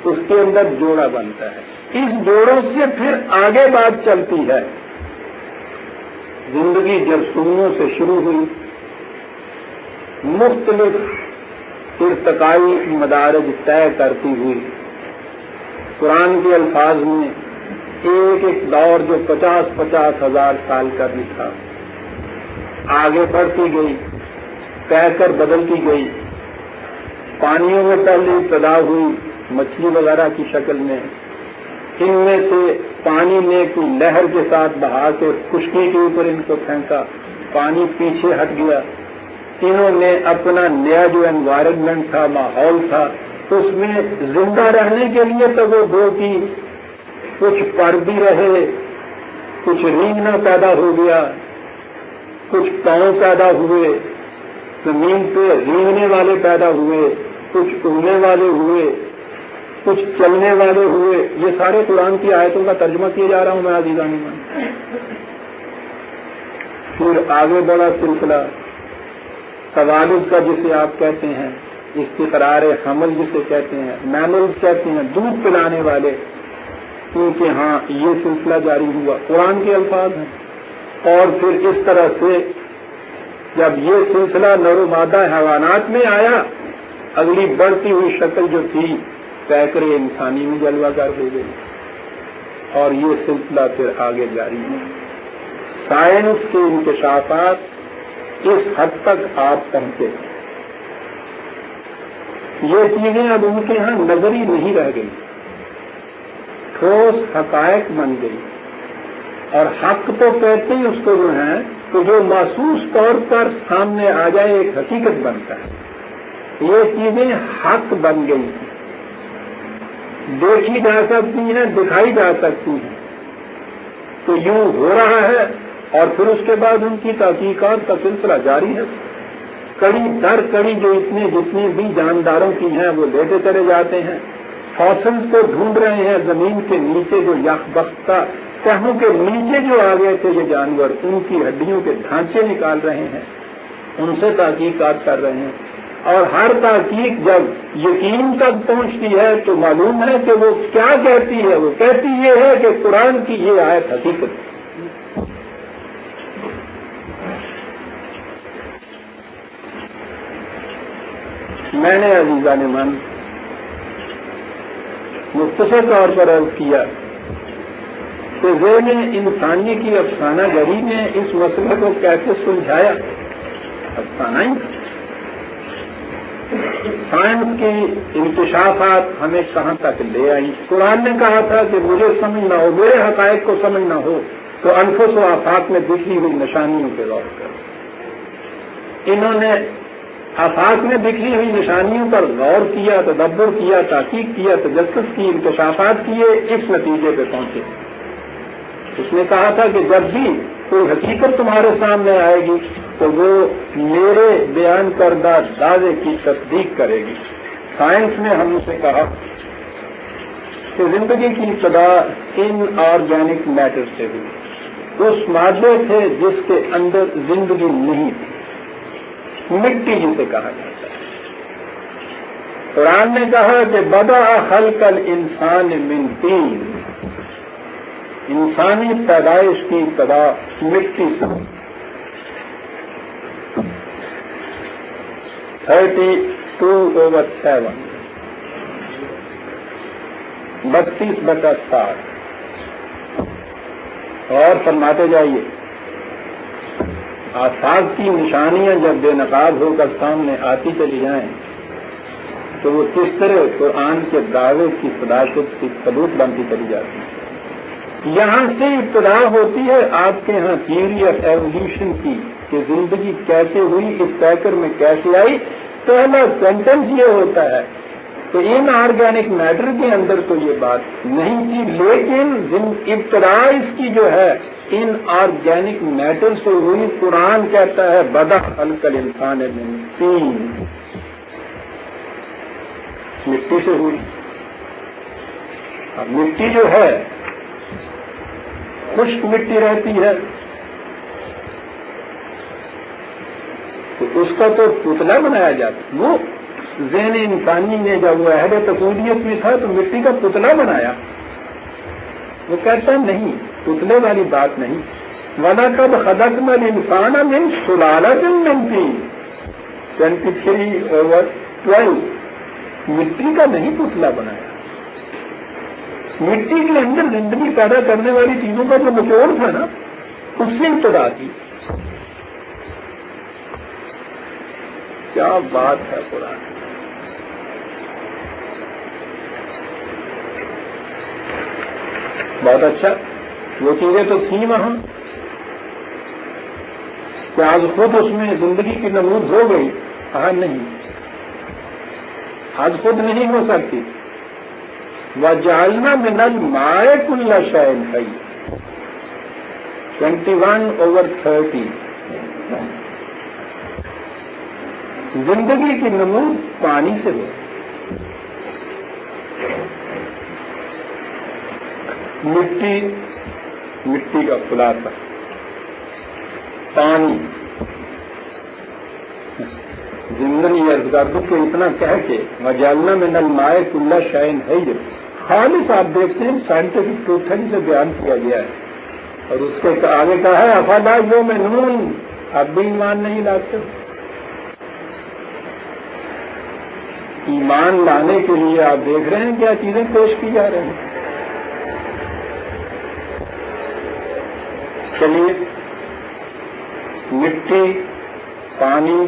اس کے اندر جوڑا بنتا ہے. اس جوڑوں سے پھر آگے بات چلتی ہے. زندگی جب سنوں سے شروع ہوئی، مختلف ارتقائی مدارج طے کرتی ہوئی. قرآن کے الفاظ میں ایک ایک دور جو 50,000 سال کا بھی تھا، آگے بڑھتی گئی، طے کر بدلتی گئی. پانیوں میں پہلے ابتدا ہوئی مچھلی وغیرہ کی شکل میں. ان میں سے پانی نے کوئی لہر کے ساتھ بہا کے خشکی کے اوپر ان کو پھینکا، پانی پیچھے ہٹ گیا. انہوں نے اپنا نیا جو انوائرمنٹ تھا، ماحول تھا، اس میں زندہ رہنے کے لیے تو وہ دو کی کچھ پر بھی رہے، کچھ رینگنا پیدا ہو گیا، کچھ پاؤں پیدا ہوئے، زمین پہ رینگنے والے پیدا ہوئے، کچھ اڑنے والے ہوئے، کچھ چلنے والے ہوئے. یہ سارے قرآن کی آیتوں کا ترجمہ کیے جا رہا ہوں میں عزیزان من. پھر آگے بڑا سلسلہ توالد کا جسے آپ کہتے ہیں، استقرار حمل جسے کہتے ہیں، میملز کہتے ہیں، دودھ پلانے والے. کیونکہ ہاں یہ سلسلہ جاری ہوا، قرآن کے الفاظ ہیں. اور پھر اس طرح سے جب یہ سلسلہ نر و مادہ حیوانات میں آیا، اگلی بڑھتی ہوئی شکل جو تھی پیکرے انسانی میں جلوہ گر ہو گئی. اور یہ سلسلہ پھر آگے جاری ہے. سائنس کے انکشافات اس حد تک آپ پہنچے، یہ چیزیں اب ان کے ہاں نظری نہیں رہ گئی، ٹھوس حقائق بن گئی. اور حق تو کہتے ہیں اس کو جو ہے کہ جو محسوس طور پر سامنے آ جائے ایک حقیقت بنتا ہے. یہ چیزیں حق بن گئی، دیکھی جا سکتی ہیں، دکھائی جا سکتی ہیں. تو یوں ہو رہا ہے اور پھر اس کے بعد ان کی تحقیقات کا سلسلہ جاری ہے. کڑی در کڑی جو جتنی بھی جانداروں کی ہیں وہ لیتے چلے جاتے ہیں. فاسلز کو ڈھونڈ رہے ہیں زمین کے نیچے جو یخ بختہ تہوں کے نیچے جو آ گئے تھے یہ جانور، ان کی ہڈیوں کے ڈھانچے نکال رہے ہیں، ان سے تحقیقات کر رہے ہیں. اور ہر تحقیق جب یقین تک پہنچتی ہے تو معلوم ہے کہ وہ کیا کہتی ہے. وہ کہتی یہ ہے کہ قرآن کی یہ آیت حقیقت. میں نے عزیزان من مختصر طور پر عرض کیا کہ ذہن انسانی کی افسانہ گری نے اس مسئلے کو کیسے سلجھایا. افسانہ ہی سائنس کی انکشافات ہمیں کہاں تک لے آئی. قرآن نے کہا تھا کہ مجھے سمجھنا ہو، میرے حقائق کو سمجھنا ہو تو انفس و آفاق میں دکھی ہوئی نشانیوں پہ غور کرو. انہوں نے آفاق میں بکھری ہوئی نشانیوں پر غور کیا، تدبر کیا، تحقیق کیا، تجسس کی، انکشافات کیے، اس نتیجے پہ پہنچے۔ اس نے کہا تھا کہ جب بھی کوئی حقیقت تمہارے سامنے آئے گی تو وہ میرے بیان کردہ دعوے کی تصدیق کرے گی۔ سائنس نے ہم سے کہا کہ زندگی کی ابتدا ان آرگینک میٹر سے ہوئی، اس مادے تھے جس کے اندر زندگی نہیں تھی، مٹی جسے کہا جاتا ہے۔ قرآن نے کہا کہ بدأ خلق الانسان من طین، انسانی پیدائش کی ابتدا مٹی سے 32/7 32/7 اور فرماتے جائیے، آفاق کی نشانیاں جب بے نقاب ہو کر سامنے آتی چلی جائیں تو وہ کس طرح قرآن کے دعوے کی صداقت کی ثبوت بنتی چلی جاتی ہے۔ یہاں سے ابتدا ہوتی ہے آپ کے ہاں تھیوری آف ایولیوشن کی کہ زندگی کیسے ہوئی، اس پیکر میں کیسے آئی۔ پہلا سینٹنس یہ ہوتا ہے کہ ان آرگینک میٹر کے اندر تو یہ بات نہیں تھی، لیکن ابتدا اس کی جو ہے ان آرگینک میٹر سے ہوئی۔ قرآن کہتا ہے بدأ خلق الانسان من طین، مٹی سے ہوئی۔ اب مٹی جو ہے خشک مٹی رہتی ہے تو اس کا تو پتلا بنایا جاتا، وہ ذہن انسانی نے جب وہ عہد تقویت میں تھا تو مٹی کا پتلا بنایا۔ وہ کہتا نہیں، پتلے والی بات نہیں۔ وَلَقَدْ خَلَقْنَا الْإِنسَانَ مِنْ سُلَالَةٍ مِّن طِينٍ 23/12 مٹی کا نہیں پتلا بنایا۔ مٹی کے اندر زندگی پیدا کرنے والی چیزوں کا جو نچوڑ تھا نا، اس سے ابتدا کی۔ کیا بات ہے قرآن! بہت اچھا، وہ چیزیں تو تھیں وہاں، کہ آج خود اس میں زندگی کی نمود ہو گئی؟ کہا نہیں، آج خود نہیں ہو سکتی۔ وَجَعَلْنَا مِنَ الْمَاءِ كُلَّ شَيْءٍ حَيٍّ 21/30 زندگی کی نمود پانی سے ہو۔ مٹی کا خلاصہ پانی، زندگی عرض کر دوں کہ اتنا کہہ کے وَجَعَلْنَا مِنَ الْمَاءِ كُلَّ شَيْءٍ حَيٍّ خالص آپ دیکھتے ہیں سائنٹیفک ٹروتھنگ سے بیان کیا گیا ہے، اور اس کے آگے کہا ہے افلا یؤمنون، اب بھی ایمان نہیں لاتے۔ ایمان لانے کے لیے آپ دیکھ رہے ہیں کیا چیزیں پیش کی جا رہی ہیں۔ چلیے، مٹی، پانی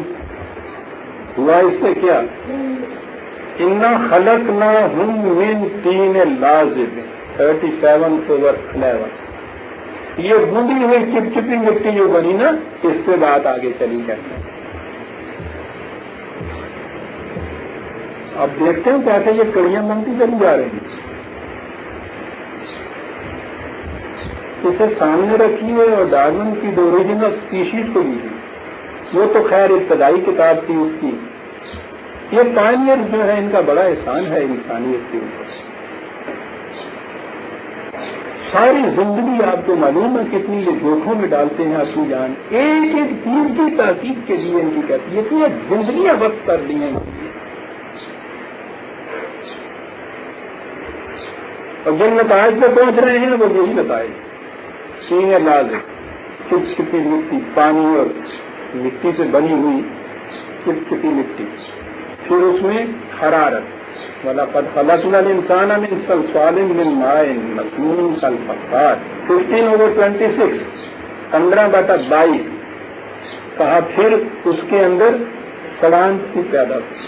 ہوا، اس سے کیا؟ اِنَّا خَلَقْنَاهُم مِّن طِينٍ لَازِبٍ 37/11 یہ گوندی ہوئی چپچپی مٹی جو بنی نا، اس سے بات آگے چلی جاتی ہے۔ اب دیکھتے ہیں کیسے یہ کڑیاں بنتی چلی جا رہی ہیں۔ اسے سامنے رکھی ہے اور ڈارون کی دی اوریجنل اسپیشیز کو لی ہے، وہ تو خیر ابتدائی کتاب تھی اس کی۔ یہ پائنیئر جو ہے ان کا بڑا احسان ہے انسانیت کے اوپر۔ ساری زندگی آپ کو معلوم ہے کتنی یہ جوکھوں میں ڈالتے ہیں اپنی جان، ایک ایک چیز کی تحقیق کے لیے ان کی کیفیت یہ زندگیاں وقت کر لی ہیں، اور جن نتائج پہ پہنچ رہے ہیں وہ یہی نتائج۔ سینئر لازم چپچپی مٹی، پانی اور مٹی سے بنی ہوئی چپچپی مٹی، پھر اس میں حرارت۔ وَلَقَدْ خَلَقْنَا الْإِنسَانَ مِنْ صَلْصَالٍ مِّن مَّاءٍ مَّسْنُونٍ كَالْفَخَّارِ 15/26 15/22 کہا پھر اس کے اندر سڑانت کی پیدا ہوئی،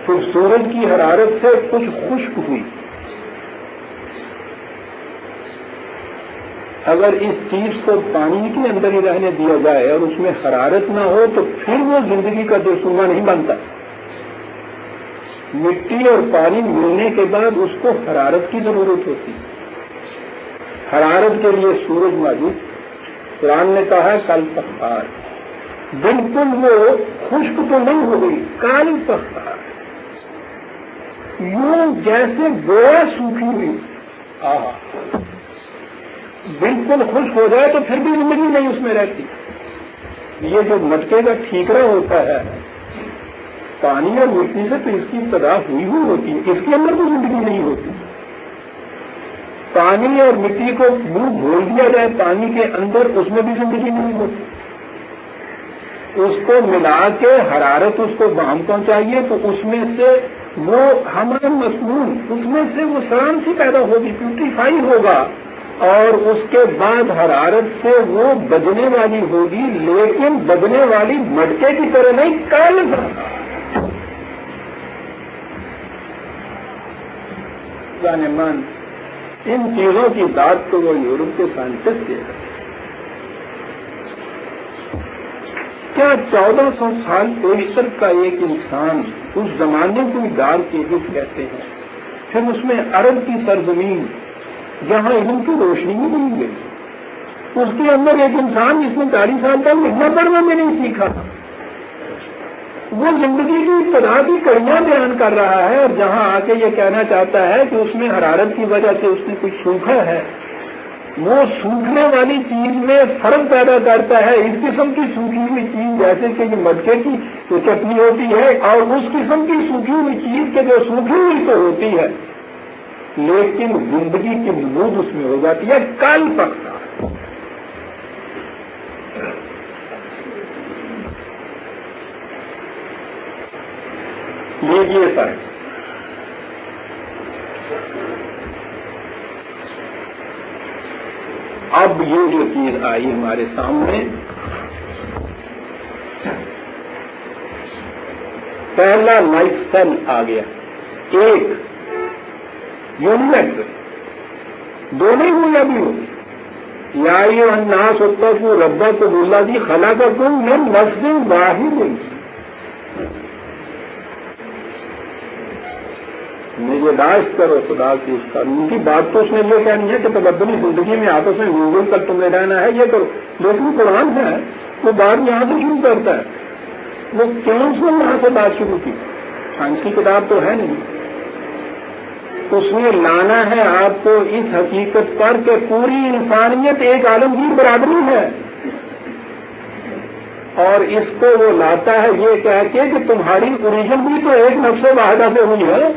پھر سورج کی حرارت سے کچھ خشک ہوئی، اگر اس چیز کو پانی کے اندر ہی رہنے دیا جائے اور اس میں حرارت نہ ہو تو پھر وہ زندگی کا جرثومہ نہیں بنتا. مٹی اور پانی ملنے کے بعد اس کو حرارت کی ضرورت ہوتی ہے. حرارت کے لیے سورج موجود. قرآن نے کہا کل پخار، بالکل وہ خشک تو نہیں ہو گئی، کال پخار، یوں جیسے گویا سوکھی ہوئی. بالکل خشک ہو جائے تو پھر بھی زندگی نہیں اس میں رہتی. یہ جو مٹکے کا ٹھیکرا ہوتا ہے پانی اور مٹی سے، تو اس کی ابتدا ہوئی ہوتی ہے، اس کے اندر تو زندگی نہیں ہوتی. پانی اور مٹی کو منہ گھول دیا جائے پانی کے اندر، اس میں بھی زندگی نہیں ہوتی. اس کو ملا کے حرارت اس کو بام پہنچائیے تو اس میں سے وہ ہمارا مصنوع، اس میں سے وہ سران سی پیدا ہوگی، پیوریفائی ہوگا، اور اس کے بعد حرارت سے وہ بدنے والی ہوگی، لیکن بدنے والی مٹکے کی طرح نہیں، کال. جانے من ان چیزوں کی بات کو وہ یورپ کے سائنٹسٹ کیا. کیا 1400 سال پیشتر کا ایک انسان اس زمانے کو ڈارک ایجز کہتے ہیں، پھر اس میں عرب کی سرزمین جہاں علم کی روشنی بھی نہیں گئی، اس کے اندر ایک انسان جس نے 40 سال تک لکھنا پڑھنا بھی نہیں سیکھا، وہ زندگی کی ابتدا کی کڑیاں بیان کر رہا ہے، اور جہاں آ کے یہ کہنا چاہتا ہے کہ اس میں حرارت کی وجہ سے اس نے کچھ سوکھا ہے. وہ سوکھنے والی چیز میں فرق پیدا کرتا ہے. اس قسم کی سوکھی ہوئی چیز جیسے کہ یہ مٹکے کی جو چٹنی ہوتی ہے، اور اس قسم کی سوکھی ہوئی چیز کے جو سوکھی ہوئی تو ہوتی ہے لیکن زندگی کی نمود اس میں ہو جاتی ہے. کل پکتا لیجیے سر. اب یہ جو چیز آئی ہمارے سامنے، پہلا لائف سیل آ گیا، ایک یونٹ، دو نہیں ہوئی ابھی ہو. یا یہ الناس اتقوا ربکم الذی خلقکم من نفس واحد. نگہداشت کرو خدا کی. اس کا ان کی بات تو اس نے یہ کہنی ہے کہ تبدلی زندگی میں آپس میں گوگل تک تم نے رہنا ہے، یہ کرو. لیکن قرآن ہے وہ بات یہاں سے شروع کرتا ہے. وہ کیوں سے یہاں سے بات شروع کی؟ سائنس کی کتاب تو ہے نہیں. اس نے لانا ہے آپ کو اس حقیقت پر کہ پوری انسانیت ایک عالمگیر برادری ہے، اور اس کو وہ لاتا ہے یہ کہہ کے کہ تمہاری اوریجن بھی تو ایک نفس واحدہ سے ہوئی ہے.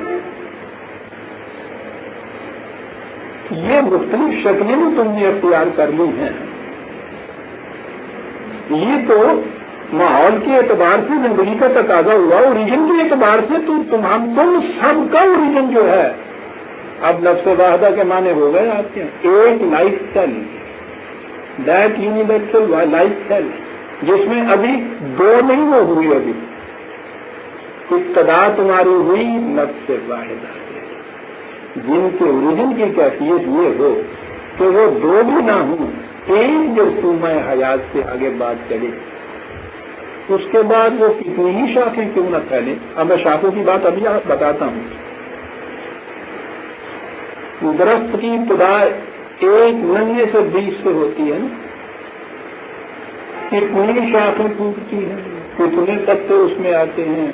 یہ مختلف شکلیں بھی تم نے اختیار کر لی ہیں. یہ تو ماحول کے اعتبار سے زندگی کا تقاضا ہوا، اوریجن کے اعتبار سے تو تم سب کا اوریجن جو ہے اب نفس واحدہ کے معنی ہو گئے آپ کے. ایک life cell, that universal life cell, جس میں ابھی دو نہیں وہ ہوئی، ابھی ابتدا تمہاری ہوئی نفس واحدہ، جن کے اوریجن کی کیفیت یہ ہو کہ وہ دو بھی نہ ہوں، ایک جرثومہ حیات سے آگے بات چلے. اس کے بعد وہ کتنی ہی شاخیں کیوں نہ پھیلے. اب میں شاخوں کی بات ابھی آپ بتاتا ہوں. درخت کی ابتدا ایک ننھے سے بیج سے ہوتی ہے نا، کتنی شاخیں ٹوٹتی ہیں، کتنے پتے اس میں آتے ہیں،